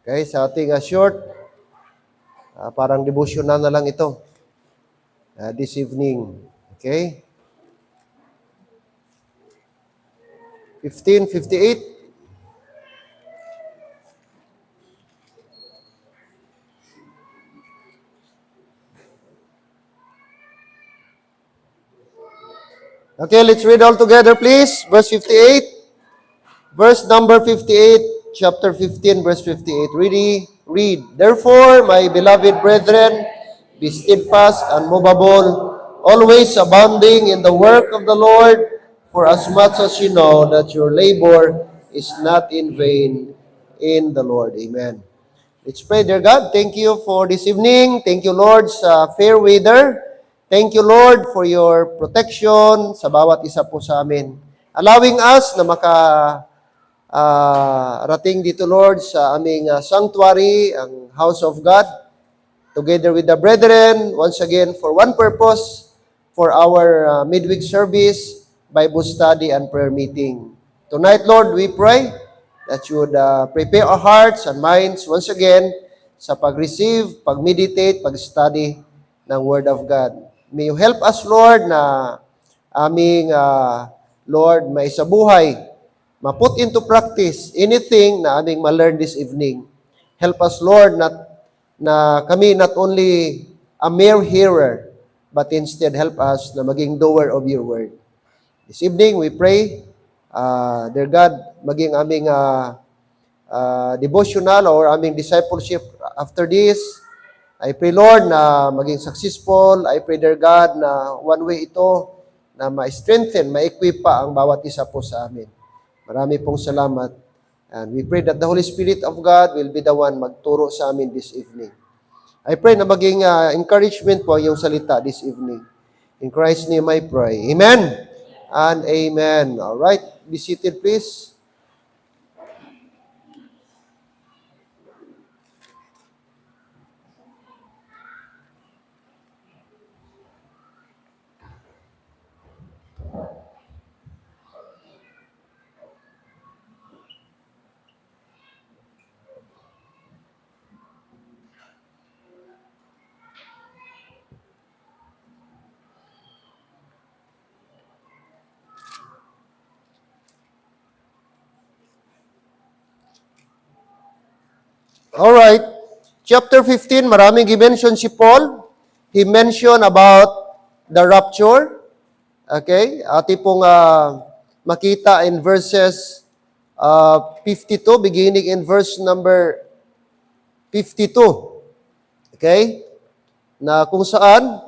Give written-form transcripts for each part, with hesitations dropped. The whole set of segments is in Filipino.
Okay, sa ating short, parang devotional na lang ito this evening. Okay? 15:58. Okay, let's read all together, please. Verse 58. Verse number 58, chapter 15, verse 58. Read. Therefore, my beloved brethren, be steadfast, unmovable, always abounding in the work of the Lord, for as much as you know that your labor is not in vain in the Lord. Amen. Let's pray, dear God. Thank you for this evening. Thank you, Lord, sa fair weather. Thank you, Lord, for your protection sa bawat isa po sa amin. Allowing us na rating dito, Lord, sa aming sanctuary, ang house of God, together with the brethren, once again, for one purpose, for our midweek service, Bible study, and prayer meeting. Tonight, Lord, we pray that you would prepare our hearts and minds once again sa pag-receive, pag-meditate, pag-study ng Word of God. May you help us, Lord, na aming, Lord, maisabuhay, ma-put into practice anything na aming ma-learn this evening. Help us, Lord, na kami not only a mere hearer, but instead help us na maging doer of your word. This evening, we pray, dear God, maging aming devotional or aming discipleship after this. I pray, Lord, na maging successful. I pray, dear God, na one way ito na ma-strengthen, ma-equip pa ang bawat isa po sa amin. Marami pong salamat. And we pray that the Holy Spirit of God will be the one magturo sa amin this evening. I pray na maging encouragement po yung salita this evening. In Christ's name I pray. Amen and amen. All right, be seated please. All right. Chapter 15, maraming i-mention si Paul. He mentioned about the rapture. Okay? Ati pong makita in verses 52, beginning in verse number 52. Okay? Na kung saan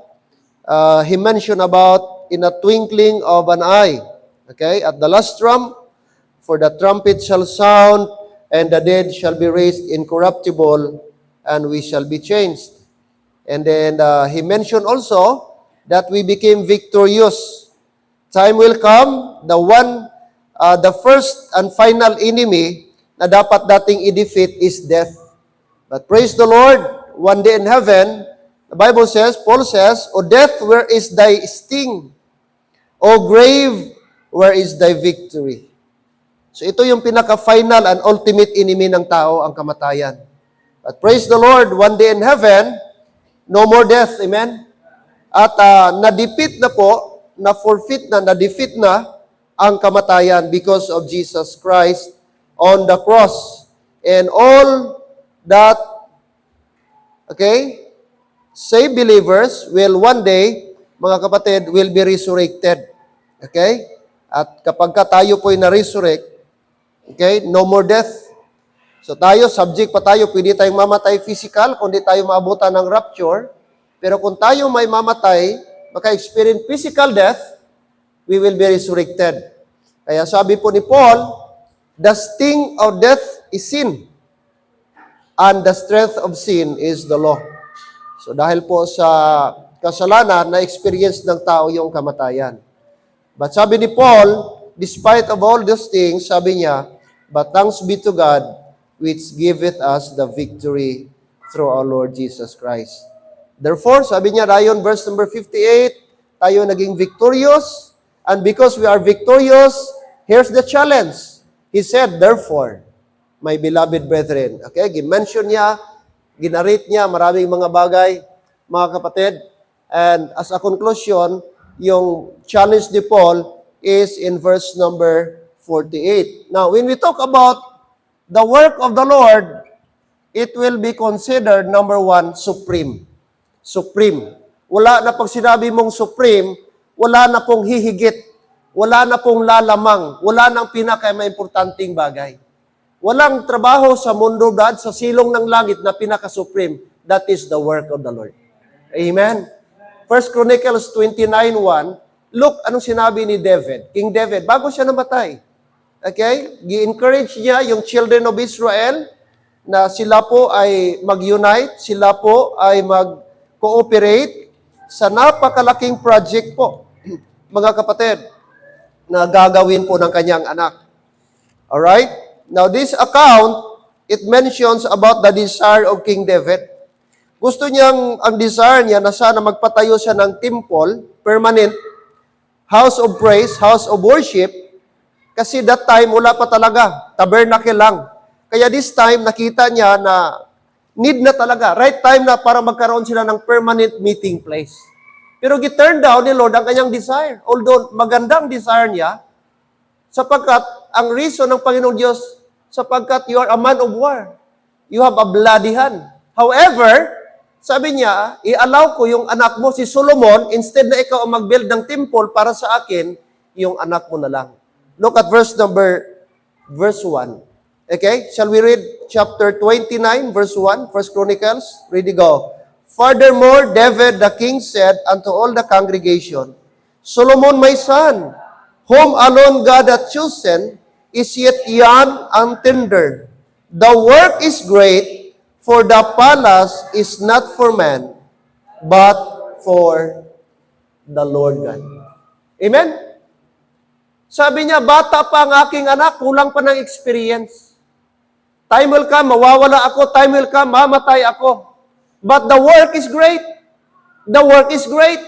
he mentioned about in a twinkling of an eye. Okay? At the last trump, for the trumpet shall sound, and the dead shall be raised incorruptible, and we shall be changed. And then he mentioned also that we became victorious. Time will come, the first and final enemy na dapat dating i-defeat is death. But praise the Lord, one day in heaven, the Bible says, Paul says, O death, where is thy sting? O grave, where is thy victory? So ito yung pinaka-final and ultimate enemy ng tao, ang kamatayan. But praise the Lord, one day in heaven, no more death. Amen? At na-defeat na po, na-forfeit na, na-defeat na ang kamatayan because of Jesus Christ on the cross. And all that, okay, saved believers will one day, mga kapatid, will be resurrected. Okay? At kapag tayo po'y na-resurrect, okay, no more death. So tayo, subject pa tayo, pwede tayong mamatay physical, kung di tayo maabutan ng rapture. Pero kung tayo may mamatay, maka-experience physical death, we will be resurrected. Kaya sabi po ni Paul, the sting of death is sin, and the strength of sin is the law. So dahil po sa kasalanan, na-experience ng tao yung kamatayan. But sabi ni Paul, despite of all those things, sabi niya, but thanks be to God, which giveth us the victory through our Lord Jesus Christ. Therefore, sabi niya, rayon verse number 58, tayo naging victorious, and because we are victorious, here's the challenge. He said, therefore, my beloved brethren. Okay, gimension niya, ginarate niya maraming mga bagay, mga kapatid. And as a conclusion, yung challenge ni Paul is in verse number 48. Now, when we talk about the work of the Lord, it will be considered, number one, supreme. Supreme. Wala na pag sinabi mong supreme, wala na pong hihigit, wala na pong lalamang, wala nang pinaka-importanting bagay. Walang trabaho sa mundo, Dad, sa silong ng langit na pinaka-supreme. That is the work of the Lord. Amen? 1 Chronicles 29:1, look, anong sinabi ni David? King David, bago siya namatay. Okay? Gi-encourage niya yung children of Israel na sila po ay mag-unite, sila po ay mag-cooperate sa napakalaking project po, mga kapatid, na gagawin po ng kanyang anak. Alright? Now, this account, it mentions about the desire of King David. Gusto niyang, ang desire niya na sana magpatayo siya ng temple, permanent, house of praise, house of worship, kasi that time, wala pa talaga, tabernacle lang. Kaya this time, nakita niya na need na talaga, right time na para magkaroon sila ng permanent meeting place. Pero gi-turn down ni Lord ang kanyang desire. Although magandang desire niya, sapagkat ang reason ng Panginoong Diyos, sapagkat you are a man of war. You have a bloody hand. However, sabi niya, i-allow ko yung anak mo, si Solomon, instead na ikaw ang mag-build ng temple para sa akin, yung anak mo na lang. Look at verse 1. Okay? Shall we read chapter 29, verse 1, 1 Chronicles? Ready, go. Furthermore, David the king said unto all the congregation, Solomon my son, whom alone God hath chosen, is yet young and tender. The work is great, for the palace is not for man, but for the Lord God. Amen? Sabi niya, bata pa ang aking anak, kulang pa ng experience. Time will come, mawawala ako. Time will come, mamatay ako. But the work is great. The work is great.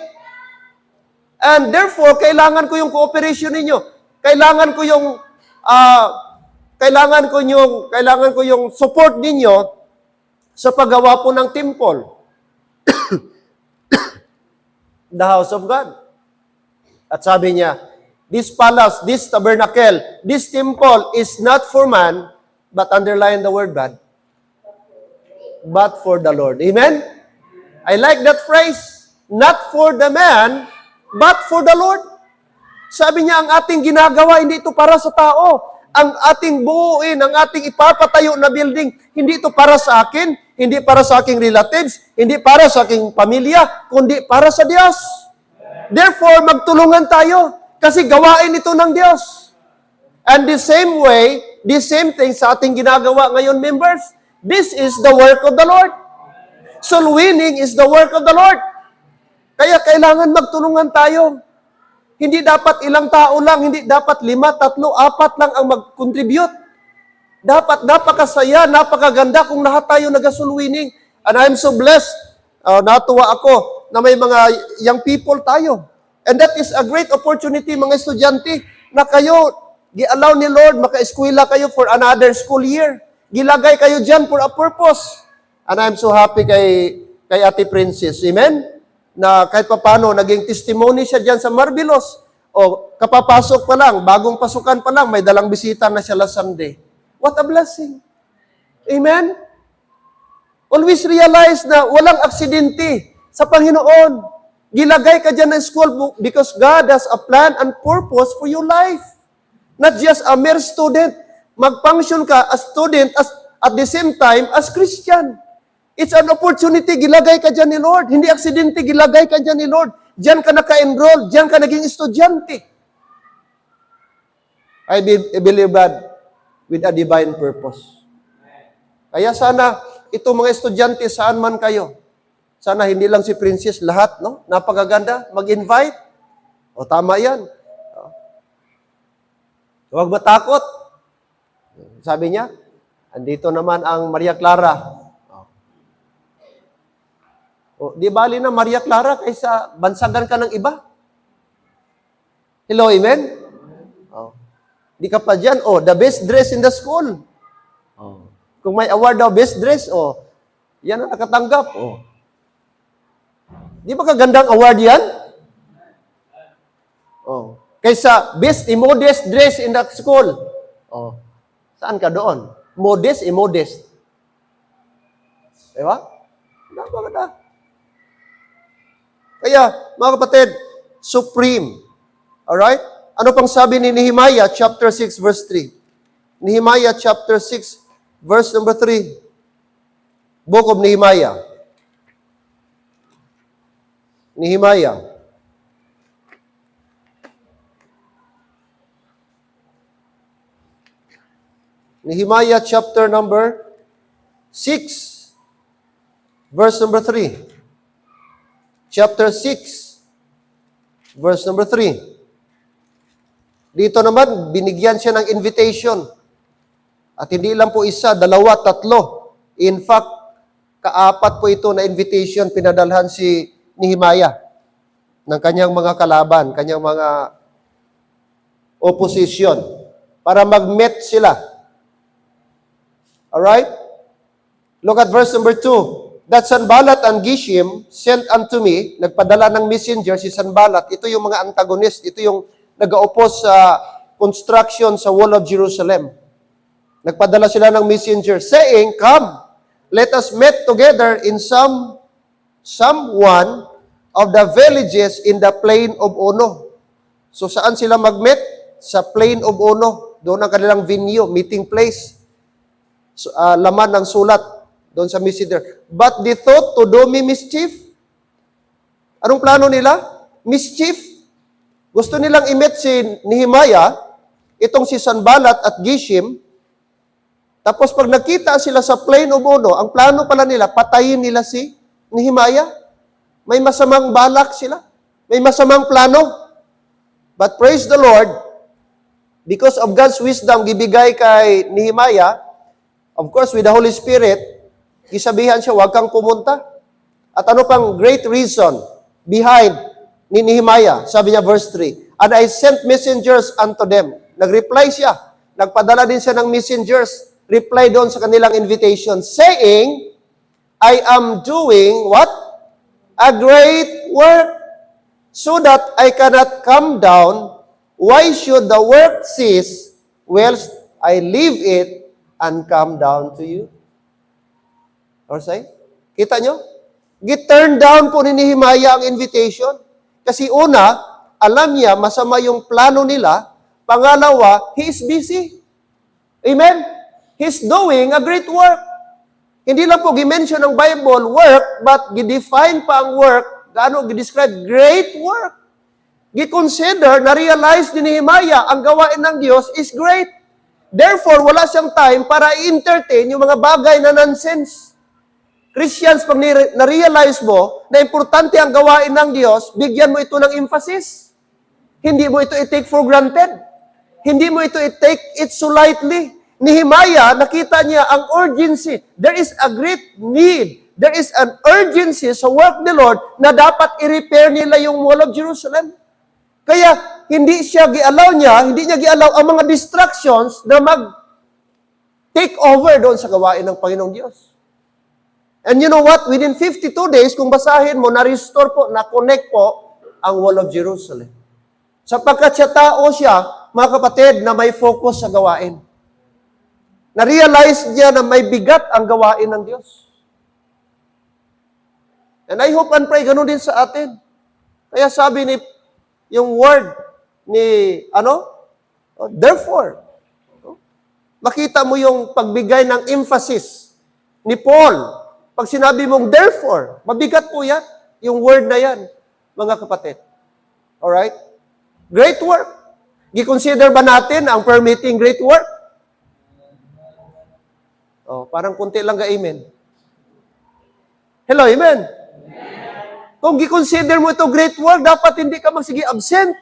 And therefore, kailangan ko yung cooperation ninyo. Kailangan ko yung support ninyo sa paggawa po ng temple. The house of God. At sabi niya, this palace, this tabernacle, this temple is not for man, but underline the word God, but for the Lord. Amen? I like that phrase. Not for the man, but for the Lord. Sabi niya, ang ating ginagawa, hindi ito para sa tao. Ang ating buuin, ang ating ipapatayo na building, hindi ito para sa akin, hindi para sa aking relatives, hindi para sa aking pamilya, kundi para sa Diyos. Therefore, magtulungan tayo, kasi gawain ito ng Diyos. And the same way, the same thing sa ating ginagawa ngayon, members, this is the work of the Lord. Soul winning is the work of the Lord. Kaya kailangan magtulungan tayo. Hindi dapat ilang tao lang, hindi dapat 5, 3, 4 lang ang mag-contribute. Dapat napakasaya, napakaganda kung lahat tayo nag-soul winning. And I'm so blessed, natuwa ako na may mga young people tayo. And that is a great opportunity, mga estudyante, na kayo, gi-allow ni Lord, maka-eskwela kayo for another school year. Gilagay kayo dyan for a purpose. And I'm so happy kay Ate Princess. Amen? Na kahit papano, naging testimony siya dyan sa Marbilos. O kapapasok pa lang, bagong pasukan pa lang, may dalang bisita na siya last Sunday. What a blessing. Amen? Always realize na walang aksidente sa Panginoon. Gilagay ka dyan ng school because God has a plan and purpose for your life. Not just a mere student. Mag-function ka as student at the same time as Christian. It's an opportunity, gilagay ka dyan ni Lord. Hindi aksidente, gilagay ka dyan ni Lord. Diyan ka naka-enroll, diyan ka naging estudyante. I believe that with a divine purpose. Kaya sana, itong mga estudyante, saan man kayo, sana hindi lang si Princess, lahat, no? Napakaganda, mag-invite. O tama yan. Huwag matakot. Sabi niya, andito naman ang Maria Clara. O, di bali na Maria Clara kaysa bansagan ka ng iba. Hello, amen? Oh. Di ka pa dyan, the best dress in the school. Oh. Kung may award daw, best dress, yan ang nakatanggap. Di ba kagandang award yan? Kaysa best immodest dress in the school. Saan ka doon? Modest, immodest. Diba? Maganda. Kaya, mga kapatid, supreme. Alright? Ano pang sabi ni Nehemiah, chapter 6, verse 3? Nehemiah, chapter 6, verse number 3. Book of Nehemiah. Nehemiah. Nehemiah, chapter number 6, verse number 3. Chapter 6, verse number 3. Dito naman, binigyan siya ng invitation. At hindi lang po isa, dalawa, tatlo. In fact, kaapat po ito na invitation pinadalhan si Nehemiah ng kanyang mga kalaban, kanyang mga opposition, para mag-meet sila. Alright? Look at verse number 2. That Sanballat and Geshem sent unto me, nagpadala ng messenger si Sanballat. Ito yung mga antagonist. Ito yung nag-oppose sa construction sa wall of Jerusalem. Nagpadala sila ng messenger saying, "Come, let us meet together in some one of the villages in the plain of Ono." So saan sila mag-meet? Sa plain of Ono. Doon ang kanilang venue, meeting place. So, laman ng sulat doon sa messenger. But they thought to do me mischief. Anong plano nila? Mischief. Gusto nilang i-meet si Nehemiah, itong si Sanballat at Geshem. Tapos pag nakita sila sa plain of Ono, ang plano pala nila, patayin nila si Nehemiah. May masamang balak sila. May masamang plano. But praise the Lord, because of God's wisdom gibigay kay Nehemiah, of course with the Holy Spirit, isabihan siya, huwag kang pumunta. At ano pang great reason behind ni Nehemiah? Sabi niya, verse 3, "And I sent messengers unto them." Nag-reply siya. Nagpadala din siya ng messengers. Reply doon sa kanilang invitation, saying, "I am doing," what? "A great work, so that I cannot come down. Why should the work cease, whilst I leave it and come down to you?" Or say, kita nyo? Turn down po ni Nehemiah ang invitation. Kasi una, alam niya, masama yung plano nila. Pangalawa, he is busy. Amen? He's doing a great work. Hindi lang po gi-mention ng Bible, work, but gi-define pa ang work. Gaano gi-describe? Great work. Gi-consider, na-realize ni Nehemiah, ang gawain ng Diyos is great. Therefore, wala siyang time para i-entertain yung mga bagay na nonsense. Christians, pag na-realize mo na importante ang gawain ng Diyos, bigyan mo ito ng emphasis. Hindi mo ito i-take for granted. Hindi mo ito i-take it so lightly. Nehemiah, nakita niya ang urgency. There is a great need. There is an urgency sa work ni Lord na dapat i-repair nila yung wall of Jerusalem. Kaya, hindi niya gi-allow ang mga distractions na mag-take over doon sa gawain ng Panginoong Diyos. And you know what? Within 52 days, kung basahin mo, na-restore po, na-connect po ang wall of Jerusalem. Sapagkat siya tao siya, mga kapatid, na may focus sa gawain. Na-realize niya na may bigat ang gawain ng Diyos. And I hope and pray, ganun din sa atin. Kaya sabi ni, yung word ni, therefore, makita mo yung pagbigay ng emphasis ni Paul. Pag sinabi mong therefore, mabigat po yan, yung word na yan, mga kapatid. Alright? Great work. Gi-consider ba natin ang permitting great work? Parang kunti lang amen. Hello, amen? Kung gi-consider mo ito great work, dapat hindi ka magsige absent.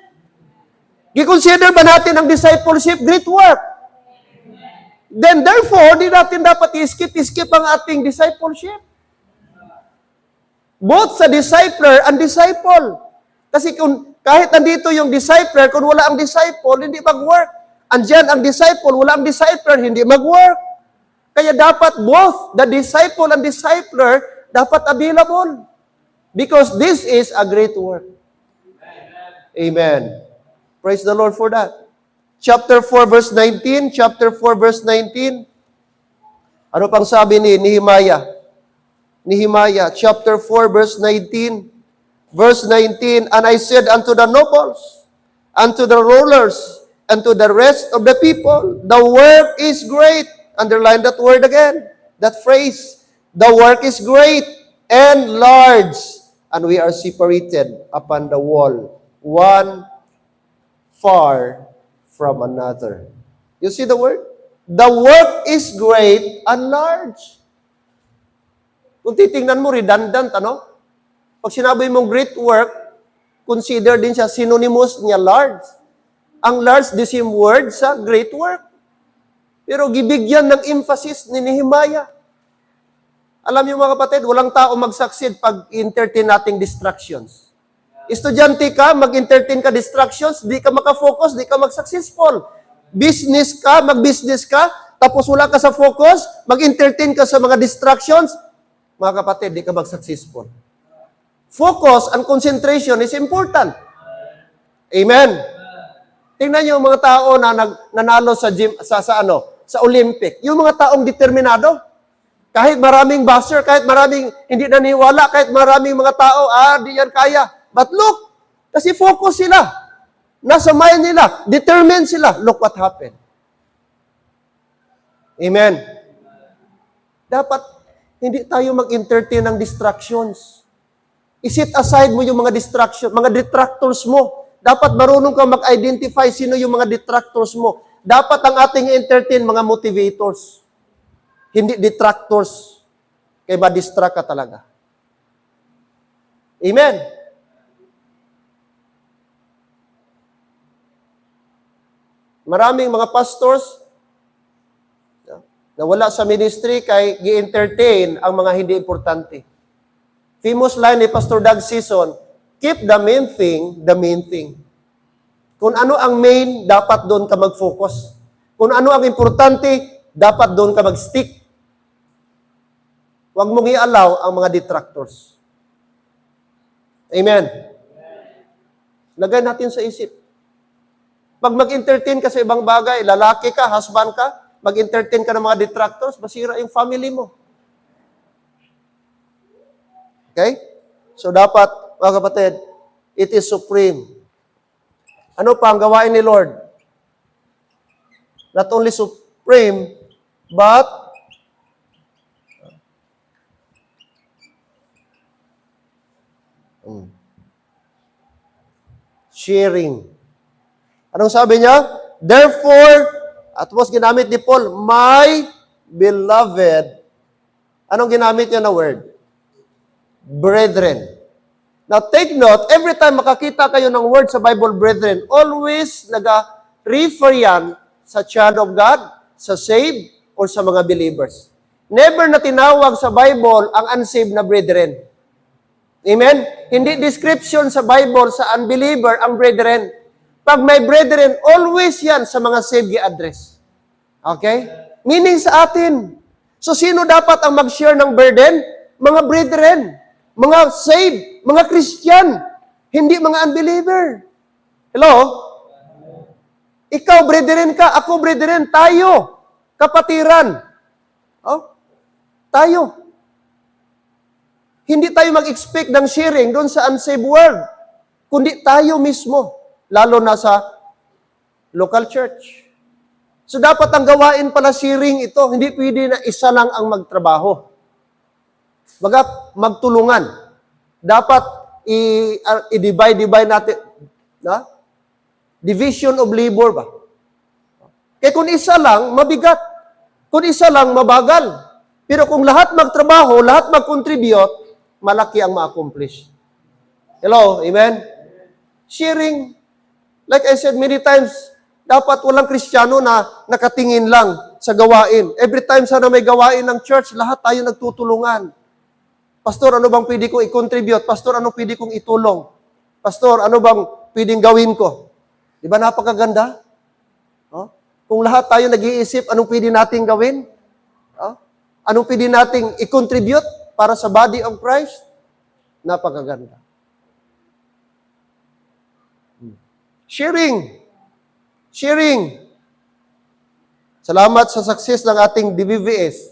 Gi-consider ba natin ang discipleship great work? Then therefore, di natin dapat i-skip ang ating discipleship. Both sa discipler and disciple. Kasi kahit nandito yung discipler, kung wala ang disciple, hindi mag-work. Andyan ang disciple, wala ang discipler, hindi mag-work. Kaya dapat both the disciple and discipler dapat available. Because this is a great work. Amen. Praise the Lord for that. Chapter 4 verse 19, chapter 4 verse 19. Ano pang sabi ni Nehemiah? Nehemiah chapter 4 verse 19. Verse 19, and I said unto the nobles, unto the rulers, and to the rest of the people, the work is great. Underline that word again, that phrase. The work is great and large, and we are separated upon the wall, one far from another. You see the word? The work is great and large. Kung titingnan mo, redundant, ano? Pag sinabi mong great work, consider din siya synonymous niya large. Ang large, the same word sa great work. Pero gibigyan ng emphasis ni Nehemiah. Alam niyo mga kapatid, walang tao mag-succeed pag entertain nating distractions. Estudyante ka, mag-entertain ka distractions, di ka makafocus, di ka mag-successful. Business ka, mag-business ka, tapos wala ka sa focus, mag-entertain ka sa mga distractions, mga kapatid, di ka mag-successful. Focus and concentration is important. Amen. Tingnan niyo yung mga tao na nanalo sa gym, sa Olympic. Yung mga taong determinado. Kahit maraming basher, kahit maraming hindi naniwala, kahit maraming mga tao, di yan kaya. But look, kasi focus sila. Nasa mind nila, determined sila. Look what happened. Amen. Dapat hindi tayo mag-entertain ng distractions. I-set aside mo yung mga distraction, mga detractors mo. Dapat marunong ka mag-identify sino yung mga detractors mo. Dapat ang ating entertain mga motivators. Hindi detractors. Kaya ma-distract ka talaga. Amen. Maraming mga pastors na wala sa ministry kay gi-entertain ang mga hindi importante. Famous line ni Pastor Doug Sison, keep the main thing, the main thing. Kung ano ang main, dapat doon ka mag-focus. Kung ano ang importante, dapat doon ka mag-stick. Huwag mong i-allow ang mga detractors. Amen. Lagay natin sa isip. Pag mag-entertain ka sa ibang bagay, lalaki ka, husband ka, mag-entertain ka ng mga detractors, basira yung family mo. Okay? So dapat, mga kapatid, it is supreme. Ano pa ang gawain ni Lord? Not only supreme, but sharing. Anong sabi niya? Therefore, at was ginamit ni Paul, my beloved. Anong ginamit niya na word? Brethren. Now take note, every time makakita kayo ng word sa Bible, brethren, always nag-refer yan sa child of God, sa saved, or sa mga believers. Never na tinawag sa Bible ang unsaved na brethren. Amen? Hindi description sa Bible sa unbeliever ang brethren. Pag may brethren, always yan sa mga saved i-address. Okay? Meaning sa atin. So sino dapat ang mag-share ng burden? Mga brethren. Mga saved, mga Christian, hindi mga unbeliever. Hello? Ikaw, brethren ka, ako, brethren, tayo, kapatiran. Oh? Tayo. Hindi tayo mag-expect ng sharing doon sa unsaved world, kundi tayo mismo, lalo na sa local church. So dapat ang gawain pala sharing ito, hindi pwede na isa lang ang magtrabaho. Magtulungan. Dapat i-divide natin. Na? Division of labor ba? Kaya kung isa lang, mabigat. Kung isa lang, mabagal. Pero kung lahat magtrabaho, lahat mag-contribute, malaki ang ma-accomplish. Hello? Amen? Sharing. Like I said many times, dapat walang Kristiyano na nakatingin lang sa gawain. Every time sana may gawain ng church, lahat tayo nagtutulungan. Pastor, ano bang pwede kong i-contribute? Pastor, ano pwede kong itulong? Pastor, ano bang pwedeng gawin ko? Di ba napakaganda? Oh? Kung lahat tayo nag-iisip, anong pwede nating gawin? Ah? Anong pwede nating i-contribute para sa body of Christ? Napakaganda. Sharing. Sharing. Salamat sa success ng ating DBVS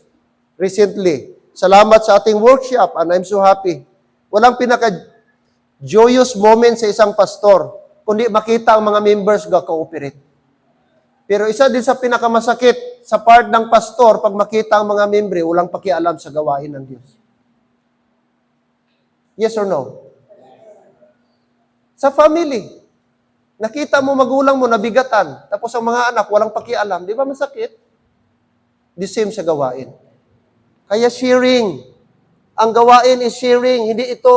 recently. Salamat sa ating workshop and I'm so happy. Walang pinaka-joyous moment sa isang pastor kundi makita ang mga members ga-cooperate. Pero isa din sa pinakamasakit sa part ng pastor pag makita ang mga membre walang pakialam sa gawain ng Diyos. Yes or no? Sa family, nakita mo magulang mo nabigatan, tapos ang mga anak walang pakialam, di ba masakit? The same sa gawain. Kaya sharing. Ang gawain is sharing. Hindi ito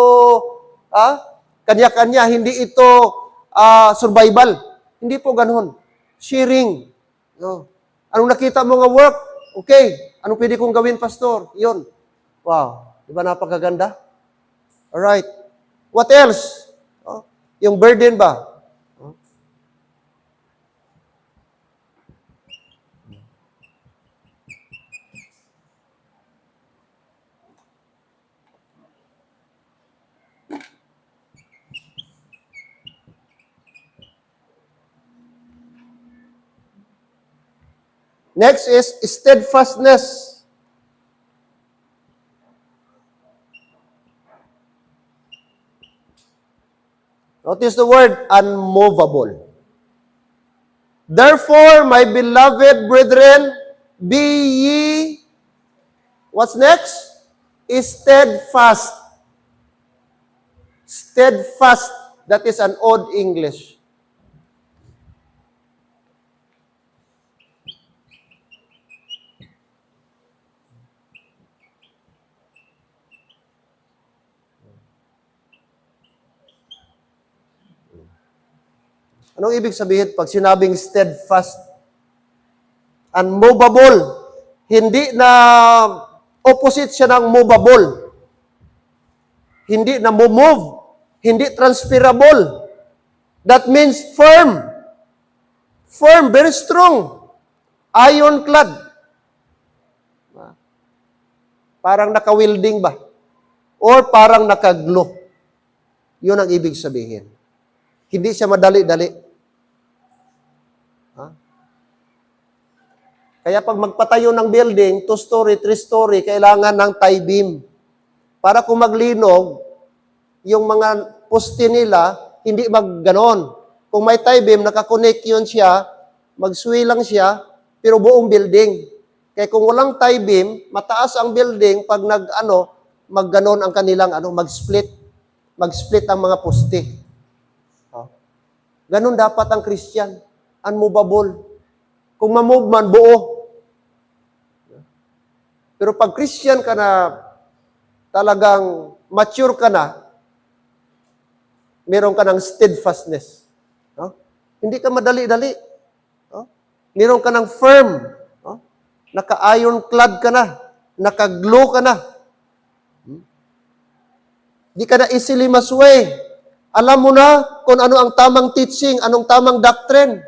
kanya-kanya. Hindi ito survival. Hindi po ganun. Sharing. No. Anong nakita mo nga work? Okay. Anong pwede kong gawin, pastor? Yun. Wow. Di ba napakaganda? Alright. What else? Yung burden ba? Next is steadfastness. Notice the word unmovable. Therefore, my beloved brethren, be ye, what's next? Steadfast. Steadfast. That is an odd English. Anong ibig sabihin pag sinabing steadfast? Unmovable. Hindi na opposite siya ng movable. Hindi na move. Hindi transferable. That means firm. Firm, very strong. Ironclad. Parang naka-welding ba? Or parang naka-glue. Yun ang ibig sabihin. Hindi siya madali-dali. Kaya pag magpatayo ng building, 2-story, 3-story, kailangan ng tie beam. Para kung maglinog, yung mga poste nila, hindi magganon. Kung may tie beam, nakakonect yun siya, mag-sway lang siya, pero buong building. Kaya kung walang tie beam, mataas ang building, pag magganon ang kanilang, mag-split. Mag-split ang mga poste. Ganon dapat ang Christian. Unmovable. Kung ma-move man, buo. Pero pag Christian ka na, talagang mature ka na, meron ka ng steadfastness. No? Hindi ka madali-dali. No? Meron ka ng firm. No? Naka-ironclad ka na. Naka-glue ka na. Hindi ka na easily masway. Alam mo na kung ano ang tamang teaching, anong tamang doctrine.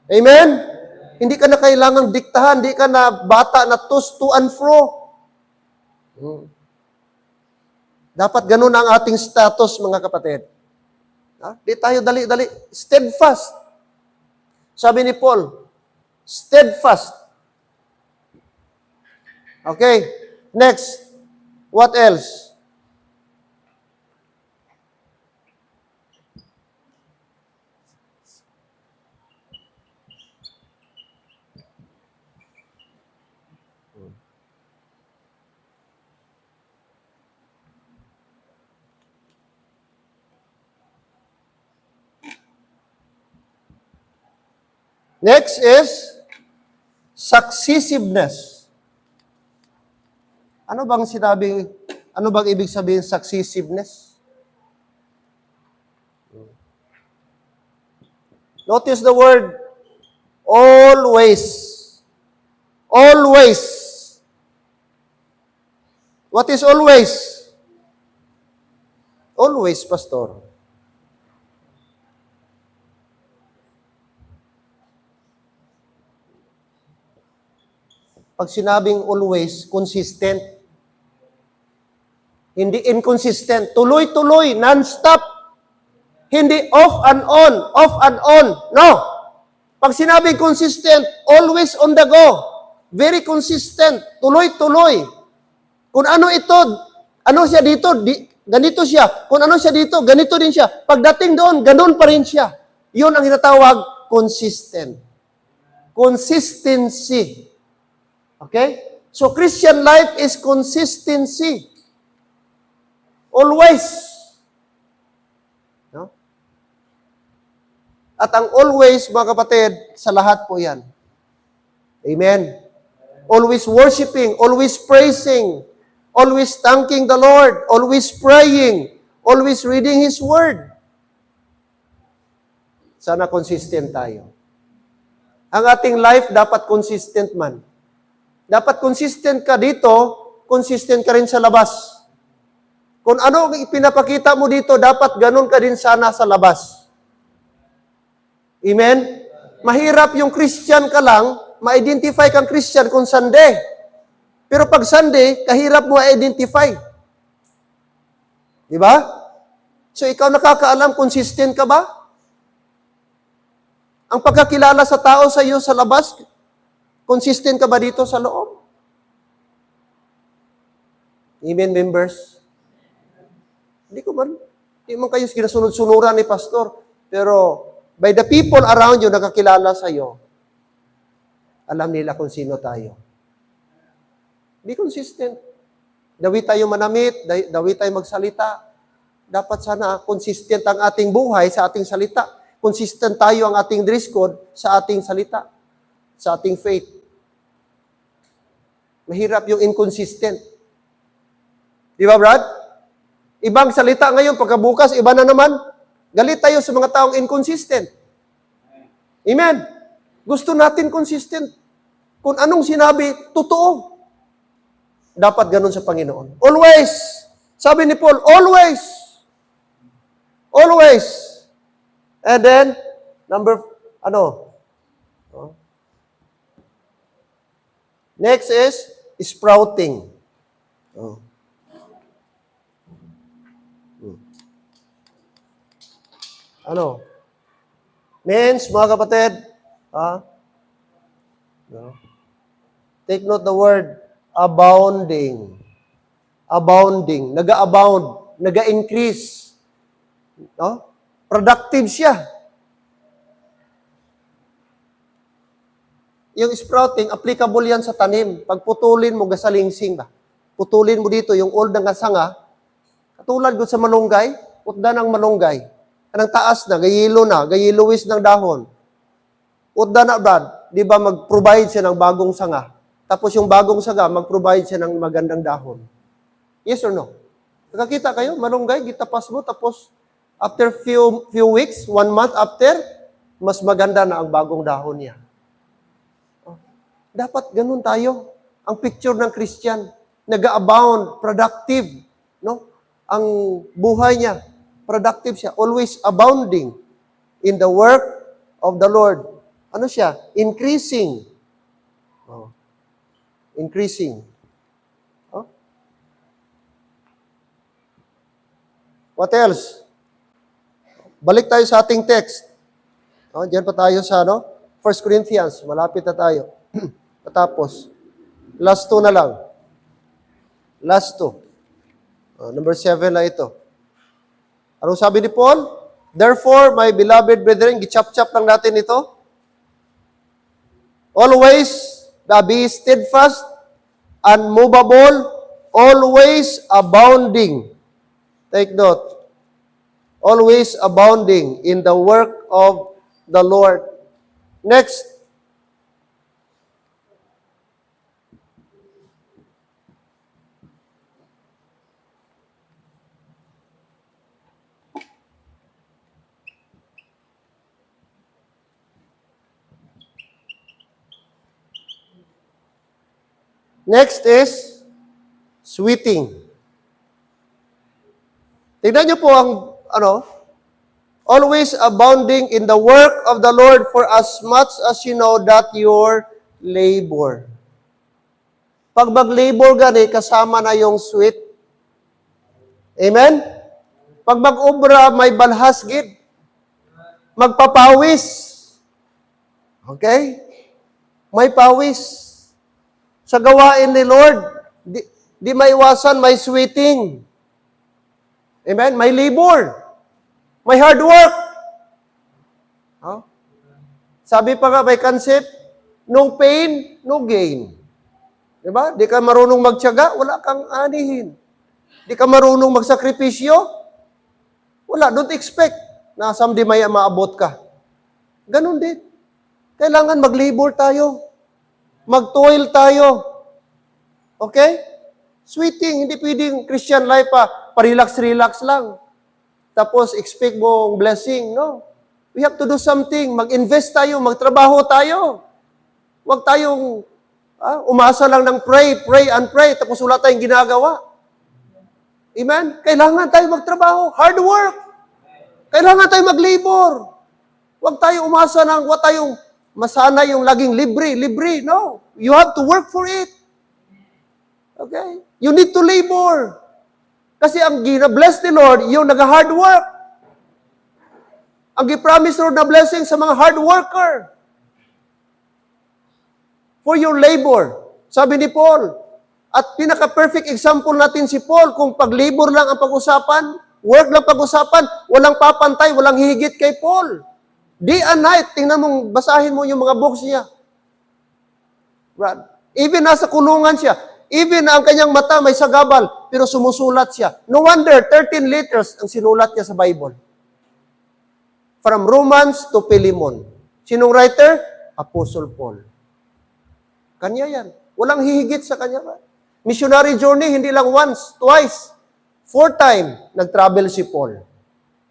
Amen? Hindi ka na kailangang diktahan, hindi ka na bata na to and fro. Dapat ganun ang ating status, mga kapatid. Di tayo dali-dali. Steadfast. Sabi ni Paul, steadfast. Okay. Next. What else? Next is successiveness. Ano bang ibig sabihin successiveness? Notice the word always. Always. What is always? Always, Pastor. Pag sinabing always, consistent. Hindi inconsistent. Tuloy-tuloy, non-stop. Hindi off and on, off and on. No. Pag sinabing consistent, always on the go. Very consistent. Tuloy-tuloy. Kung ano ito, ano siya dito, ganito siya. Kung ano siya dito, ganito din siya. Pagdating doon, ganun pa rin siya. Yun ang tinatawag consistent. Consistency. Okay? So, Christian life is consistency. Always. No? At ang always, mga kapatid, sa lahat po yan. Amen. Always worshiping, always praising, always thanking the Lord, always praying, always reading His Word. Sana consistent tayo. Ang ating life dapat consistent man. Dapat consistent ka dito, consistent ka rin sa labas. Kung ano ang ipinapakita mo dito, dapat ganun ka din sana sa labas. Amen? Mahirap yung Christian ka lang, ma-identify kang Christian kung Sunday. Pero pag Sunday, kahirap mo i-identify. Di ba? So ikaw nakakaalam, consistent ka ba? Ang pagkakilala sa tao sa iyo sa labas, consistent ka ba dito sa loob? Amen, members? Hindi man kayo ginasunod-sunuran ni pastor. Pero, by the people around you, nakakilala sa iyo, alam nila kung sino tayo. Be consistent. Dawi tayo manamit, dawi tayo magsalita. Dapat sana consistent ang ating buhay sa ating salita. Consistent tayo ang ating dress code sa ating salita, sa ating faith. Mahirap yung inconsistent. Di ba, Brad? Ibang salita ngayon, pagkabukas, iba na naman. Galit tayo sa mga taong inconsistent. Amen. Gusto natin consistent. Kung anong sinabi, totoo. Dapat ganun sa Panginoon. Always. Sabi ni Paul, always. Always. And then, next is sprouting. Oh. Means, mga kapatid, take note the word, abounding. Abounding. Nag-abound. Nag-increase. No? Productive siya. Yung sprouting, applicable yan sa tanim. Pag putulin mo, gasalingsing ba? Putulin mo dito, yung old ng sanga, katulad ko sa malunggay, utda ng malunggay. Anong taas na, gayiluwis ng dahon. Utda na, Brad, di ba mag-provide siya ng bagong sanga? Tapos yung bagong sanga, mag-provide siya ng magandang dahon. Yes or no? Nakakita kayo, malunggay, gitapas mo, tapos after few weeks, 1 month after, mas maganda na ang bagong dahon niya. Dapat ganun tayo. Ang picture ng Christian, nag-abound, productive, no? Ang buhay niya, productive siya, always abounding in the work of the Lord. Ano siya? Increasing. Oh. Increasing. Oh. What else? Balik tayo sa ating text. Oh, diyan pa tayo sa 1 Corinthians. Malapit na tayo. Patapos. Last 2 na lang. Last 2. Number 7 na ito. Anong sabi ni Paul? Therefore, my beloved brethren, gichap-chap lang natin ito. Always be steadfast, unmovable, always abounding. Take note. Always abounding in the work of the Lord. Next. Next is sweeting. Tignan niyo po ang always abounding in the work of the Lord for as much as you know that your labor. Pag mag-labor gani, kasama na yung sweat. Amen? Pag mag-obra, may balhas gid. Magpapawis. Okay? May pawis. Sa gawain ni Lord, di maiwasan, may sweating. Amen? May labor. May hard work. Huh? Sabi pa nga, may concept, no pain, no gain. Diba? Di ka marunong magtiyaga, wala kang anihin. Di ka marunong magsakripisyo, wala, don't expect na someday may maabot ka. Ganon din. Kailangan mag-labor tayo. Mag-toil tayo. Okay? Sweating, hindi pwedeng Christian life pa-relax-relax lang. Tapos expect mo ang blessing. No. We have to do something. Mag-invest tayo, magtrabaho tayo. Huwag tayong umasa lang ng pray and pray, tapos wala tayong ginagawa. Amen? Kailangan tayo magtrabaho. Hard work. Kailangan tayo mag-labor. Huwag tayo umasa ng huwag tayong masana yung laging libre. No. You have to work for it. Okay? You need to labor. Kasi ang gina-bless ni Lord, yung nag-hard work. Ang gi-promise Lord na blessing sa mga hard worker. For your labor. Sabi ni Paul. At pinaka-perfect example natin si Paul, kung pag-labor lang ang pag-usapan, work lang pag-usapan, walang papantay, walang higit kay Paul. Day and night, tingnan mong, basahin mo yung mga books niya. Brad. Even nasa kulungan siya, even ang kanyang mata may sagabal, pero sumusulat siya. No wonder, 13 letters ang sinulat niya sa Bible. From Romans to Philemon. Sinong writer? Apostle Paul. Kanya yan. Walang hihigit sa kanya. Missionary journey, hindi lang once, twice, 4 times nag-travel si Paul.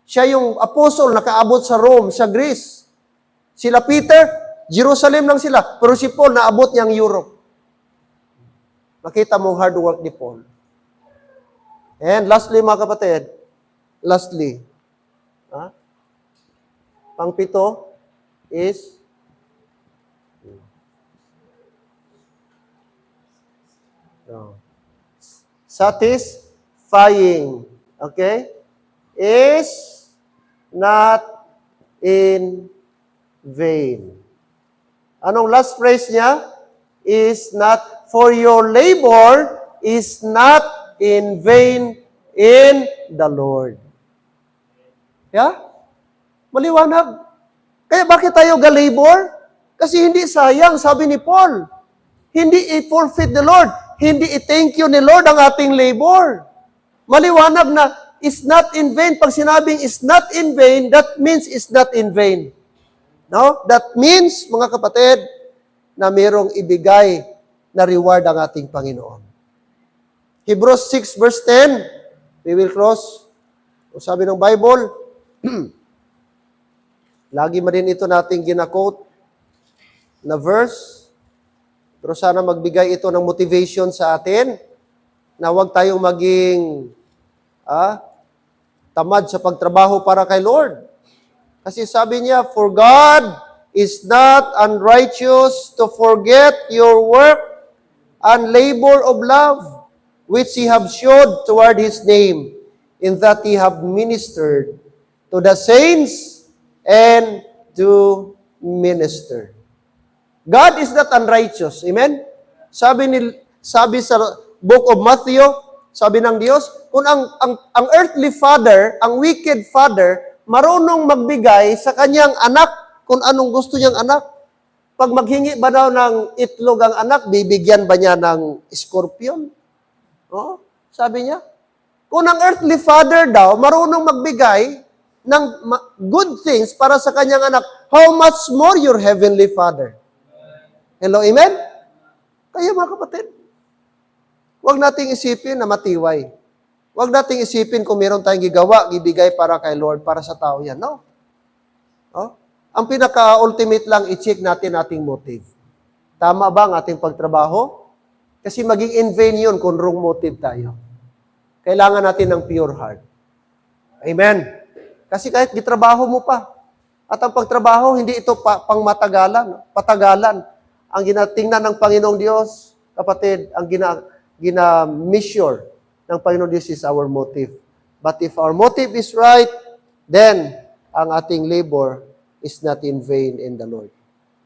Siya yung apostle, nakaabot sa Rome, sa Greece. Sila Peter, Jerusalem lang sila. Pero si Paul, naabot niyang Europe. Makita mo hard work ni Paul. And lastly, mga kapatid, pang-pito is satisfying. Okay? Is not in vain. Anong last phrase niya? Is not, for your labor is not in vain in the Lord. Yeah? Maliwanag. Kaya bakit tayo ga-labor? Kasi hindi sayang, sabi ni Paul. Hindi i-forfeit the Lord. Hindi i-thank you ni Lord ang ating labor. Maliwanag na is not in vain. Pag sinabing is not in vain, that means is not in vain. No? That means, mga kapatid, na mayroong ibigay na reward ang ating Panginoon. Hebrews 6 verse 10, we will cross. O sabi ng Bible, lagi man din ito nating gina-quote na verse, pero sana magbigay ito ng motivation sa atin na huwag tayong maging tamad sa pagtrabaho para kay Lord. Kasi sabi niya, for God is not unrighteous to forget your work and labor of love, which ye have showed toward His name, in that ye have ministered to the saints and to minister. God is not unrighteous. Amen? Sabi sa book of Matthew, sabi ng Diyos, kung ang earthly father, ang wicked father, marunong magbigay sa kanyang anak kung anong gusto niyang anak. Pag maghingi ba daw ng itlog ang anak, bibigyan ba niya ng scorpion? Oh, sabi niya. Kung ang earthly father daw, marunong magbigay ng good things para sa kanyang anak, how much more your heavenly Father? Hello, amen? Kaya mga kapatid, huwag nating isipin na matiway. Huwag nating isipin kung meron tayong gigawa, gibigay para kay Lord, para sa tao yan. No? Oh? Ang pinaka-ultimate lang, i-check natin ating motive. Tama ba ang ating pagtrabaho? Kasi maging in vain yun kung wrong motive tayo. Kailangan natin ng pure heart. Amen. Kasi kahit gitrabaho mo pa, at ang pagtrabaho, hindi ito pang matagalan, patagalan. Ang ginatingnan ng Panginoong Diyos, kapatid, ang gina-measure ng Panginoon Diyos is our motive. But if our motive is right, then ang ating labor is not in vain in the Lord.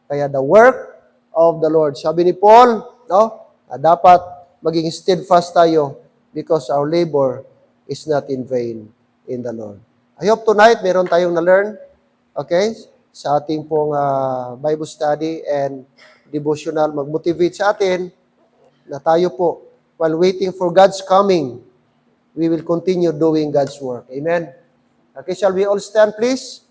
Kaya the work of the Lord. Sabi ni Paul, no, dapat maging steadfast tayo because our labor is not in vain in the Lord. I hope tonight meron tayong na-learn, okay, sa ating pong Bible study and devotional, mag-motivate sa atin na tayo po, while waiting for God's coming, we will continue doing God's work. Amen? Okay, shall we all stand, please?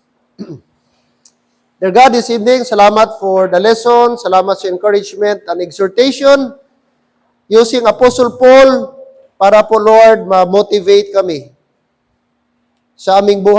Dear God, this evening, salamat for the lesson, salamat sa encouragement and exhortation using Apostle Paul para po, Lord, ma-motivate kami sa aming buhay.